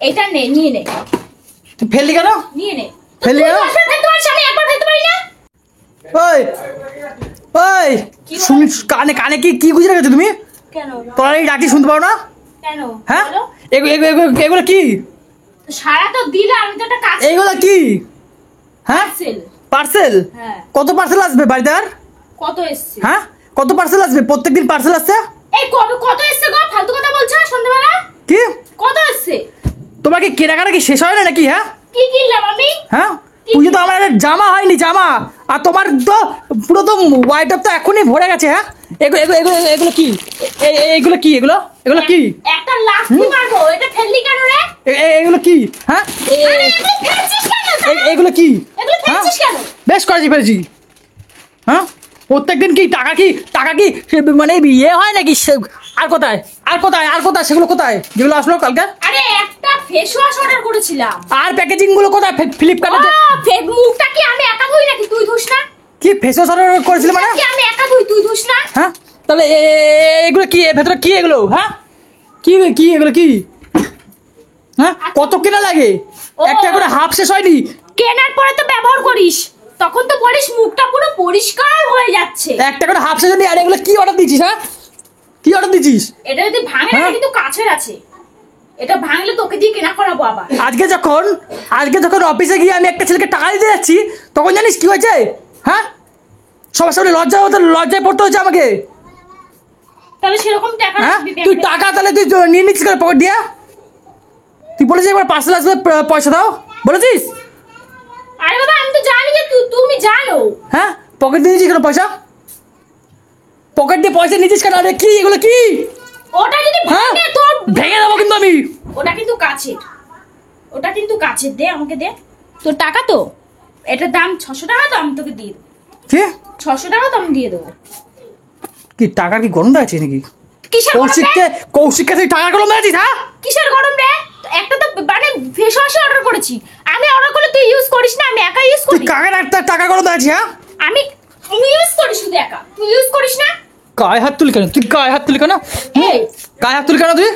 এটা নে, নিয়ে নে। তুই ফেললি কেন? নিয়ে নে। ফেললি কেন? আমি একবার ফেলতে পারি না? ওই ওই শুনি কানে কানে কি গুজে রেখেছো তুমি? কেন? তোরা এই ডাকি শুনতে পাও না? কেন? হ্যাঁ বলো। এগুলো কি? সারা তো দিলে, আমি তো একটা কাজ। এইগুলো কি? হ্যাঁ পার্সেল। পার্সেল? হ্যাঁ। কত পার্সেল আসবে বাড়িতে আর? কত এসছে? হ্যাঁ কত পার্সেল আসবে? প্রত্যেকদিন পার্সেল আসছে? এই কত এসছে গো? ফালতু কথা বলছো সন্ধ্যাবেলা? কি কত এসছে? তোমার কি কেনাকাটা কি শেষ হয় না নাকি? হ্যাঁ কি কিনলাম আমি? হ্যাঁ পুজো তো আমার একটা জামা হয়নি, জামা। আর তোমার তো পুরো তো ওয়াইডার তো এখনই ভরে গেছে। হ্যাঁ এগুলো কি? এগুলো কি? এগুলো কি? একটা লাঠি মারবো। এটা ফেললি কেন রে? এগুলো কি? হ্যাঁ আরে এগুলো ফেলছিস কেন? এগুলো কি? এগুলো ফেলছিস কেন? বেশ করেছি ফেলেছি। হ্যাঁ প্রত্যেকদিন কি টাকা কি মানে ইয়ে হয় নাকি? আর কোথায় সেগুলো কোথায় যেগুলো আসলো কালকে? আরে একটা ফেস ওয়াশ অর্ডার করেছিলাম। আর প্যাকেজিং গুলো কোথায়? ফ্লিপকার্টে মুখটা কি আমি একা ধুই নাকি? তুই ধুস না? কি ফেস ওয়াশ অর্ডার করেছিল মানে? কি আমি একা ধুই, তুই ধুস না? হ্যাঁ তাহলে এগুলো কি? এর ভেতরে কি এগুলো? হ্যাঁ কি এগুলো কি? হ্যাঁ কত কেনা লাগে? একটা করে হাফ শেষ হয়নি। কেনার পরে তো ব্যবহার করিস, তখন তো বলিস মুখটা পুরো পরিষ্কার হয়ে যাচ্ছে। একটা করে হাফ শেষ হয়নি। আর এগুলো কি অর্ডার দিয়েছিস? হ্যাঁ কি অর্ডার দিয়েছিস? এটা যদি ভাঙে না, কিন্তু কাছের আছে, এটা ভাঙলে তোকে দিয়ে কেনা করাবো আবার। আজকে যখন অফিসে গিয়ে আমি একটা ছেলেকে টাকা দিতে যাচ্ছি, তখন জানিস কি হয়েছে? হ্যাঁ সবার সামনে লজ্জায় পড়তে হচ্ছে আমাকে। তাহলে সেরকম টাকা হ্যাঁ দিবি। তুই টাকা তাহলে তুই নিয়ে নিচ্ছিস কেন পকেট দিয়ে? তুই বলেছিস একবার পার্সেল আসবে পয়সা দাও বলেছিস? আরে বাবা, আমি তো জানি যে তুমি জানো। হ্যাঁ পকেট দিয়ে নিয়েছিস কেন পয়সা? পকেট দিয়ে পয়সা নিয়েছিস কেন? আরে কি এগুলো কি? ওটা যদি হ্যাঁ ভাঙে তোর ভেঙে দেবো কিন্তু আমি। ওটা কিন্তু কাছের, দে আমাকে দে। তোর টাকা তো, এটার দাম 600 টাকা, তো আমি তোকে দিয়ে দেবো। কি 600 টাকা তো আমি দিয়ে দেবো। কি টাকার কি গরম আছে নাকি? কিসের গরম রে? কৌশিককে তুই টাকা গরম দিয়েছিস? হ্যাঁ কিসের গরম রে? একটা তো মানে ফেস ওয়াশ অর্ডার করেছি আমি। অর্ডার করলে তুই ইউজ করিস না, আমি একা ইউজ তুই করি। কাকে টাকা গরম দিয়েছিস? হ্যাঁ আমি ইউজ করি শুধু একা, তুই ইউজ করিস না। গায়ে হাত তুলি কেন? তুই গায়ে হাত তুলি কেন? এই গায়ে হাত তুলি কেন তুই?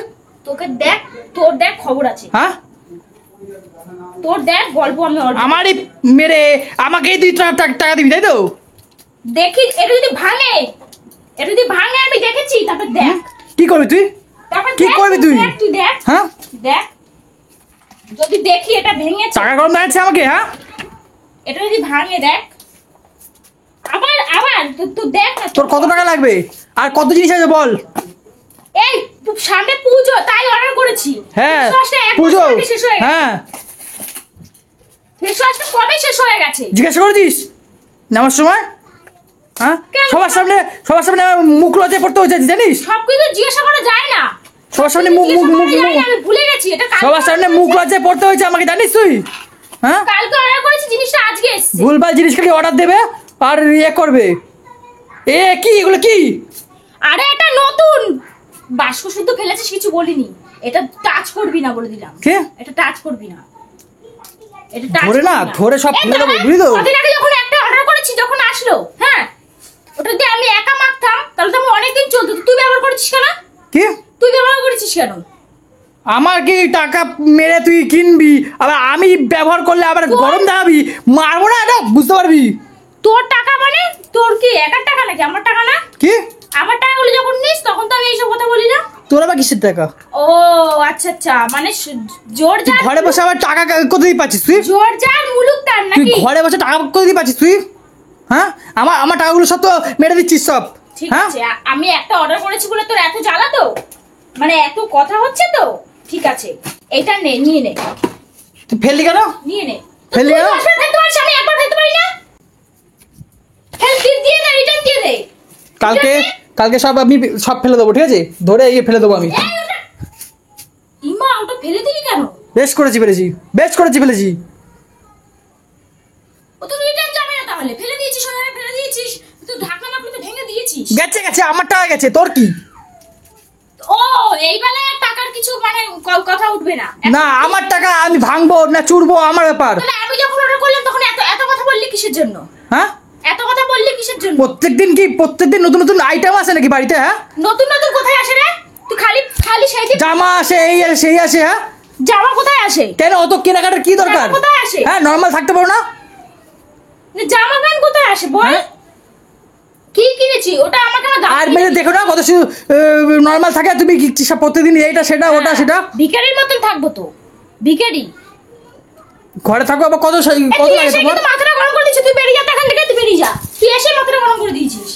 তোকে দেখ, তোর দেখ খবর আছে। হ্যাঁ তোর দেখ গল্প আমি আমারই মেরে আমাকেই তুই টাকা দিবি তাই তো? দেখি এটা যদি ভাঙে, আমি দেখেছি, তারপর দেখ। কি করবি তুই? তারপর কি দেখ, করবি তুই? তুই দেখ। হ্যাঁ দেখ যদি দেখি এটা ভেঙেছে, টাকা গরম দিয়েছে আমাকে। হ্যাঁ এটা যদি ভাঙে দেখ, আবার তুই দেখ না। তোর কত টাকা লাগবে? আর কত জিনিস আছে বল? এই সামনে পুজো, তাই অর্ডার করেছি। হ্যাঁ ফেসওয়াশটা এক পুজো। বছর আগে শেষ হয়ে গেছে। হ্যাঁ ফেসওয়াশটা কবে শেষ হয়ে গেছে? জিজ্ঞাসা করেছিস নেওয়ার সময়? হ্যাঁ কেন? সবার সামনে আমার মুখ লজ্জায় পড়তে হচ্ছে জানিস? সবকিছু জিজ্ঞাসা করা যায় না। সবার সামনে আমি ভুলে গেছি এটা সবার সামনে মুখ লজ্জায় পড়তে হয়েছে আমাকে জানিস তুই? হ্যাঁ কালকে অর্ডার করেছি, জিনিসটা আজকে এসেছে। ভুলভাল জিনিস খালি অর্ডার দেবে আর ইয়ে করবে। কি এগুলো কি? আরে এটা নতুন বাস্ক শুদ্ধ ফেলেছিস, কিছু বলিনি। এটা টাচ করবি না বলে দিলাম। কে? এটা টাচ করবি না, এটা টাচ ধরে না, ধরে সব ফেলে দেবো, বুঝলি তো? কদিন আগে যখন একটা অর্ডার করেছি, যখন আসলো, হ্যাঁ ওটা যদি আমি একা মাখতাম তাহলে তো অনেকদিন চলতো। তুই ব্যবহার করেছিস কেন? কি তুই ব্যবহার করেছিস কেন? আমার কি টাকা মেরে তুই কিনবি, আবার আমি ব্যবহার করলে আবার গরম দেখাবি? মারবো না, এটা বুঝতে পারবি? তোর টাকা মানে তোর কি একার টাকা নাকি আমার টাকা না? কি আমার টাকাগুলো যখন নিস তখন তো আমি এইসব কথা বলি না। তোর আবার কিসের টাকা? ও আচ্ছা, মানে জোর যার ঘরে বসে আবার টাকা কোথায় পাচ্ছিস তুই? জোর যার মুলুক তার তুই নাকি? ঘরে বসে টাকা কোথায় পাচ্ছিস তুই? হ্যাঁ আমার টাকাগুলো সব তো মেরে দিচ্ছিস সব। ঠিক হ্যাঁ আছে, আমি একটা অর্ডার করেছি বলে তোর এত জ্বালা, তো মানে এত কথা হচ্ছে তো। ঠিক আছে এটা নে, নিয়ে নে। তুই ফেললি কেন? নিয়ে নে। ফেললি কেন? আমি একবার ফেলতে পারি না? দিয়ে দে, রিটার্ন দিয়ে দে। কালকে সব আমি সব ফেলে দেবো, ঠিক আছে? ধরে এগিয়ে ফেলে দেবো আমি। ইমা ওটা ফেলে দিলি কেন? বেশ করেছি ফেলেছি। ও তো রিটার্ন যাবে না, তাহলে ফেলে দিয়েছিস, ওখানে ফেলে দিয়েছিস। তুই ঢাকনা না খুলে ভেঙে দিয়েছিস। গেছে আমার টাকা গেছে, তোর কি? ও এই বেলায় আর টাকার কিছু মানে কথা উঠবে না। না আমার টাকা আমি ভাঙবো না চুরবো, আমার ব্যাপার। তাহলে আমি যখন অর্ডার করলাম তখন এত কথা বললি কিসের জন্য? হ্যাঁ এত কথা বললি কিসের জন্য? প্রত্যেকদিন নতুন আইটেম আসে নাকি বাড়িতে? হ্যাঁ নতুন কোথায় আসে রে? তুই খালি সেই জামা আসে, এই আসে সেই আসে। হ্যাঁ জামা কোথায় আসে? কেন অত কেনাকাটার কি দরকার? টাকা কোথায় আসে? হ্যাঁ নর্মাল থাকতে পারো না? জামা প্যান্ট কোথায় আসে বল? হ্যাঁ? কি কিনেছি ওটা আমাকে না আর মেয়ে দেখো না কত নর্মাল থাকে, তুমি কি সব প্রতিদিন এইটা সেটা ওটা সেটা ভিখারির মতন থাকবো তো, ভিখারি। ঘরে থাকো আবার কত তুই কত লাগে এসে তোমার? কিন্তু মাথাটা গরম করে দিচ্ছিস, তুই বেরিয়ে যা এখান থেকে, তুই বেরিয়ে যা, তুই এসে মাথাটা গরম করে দিয়েছিস।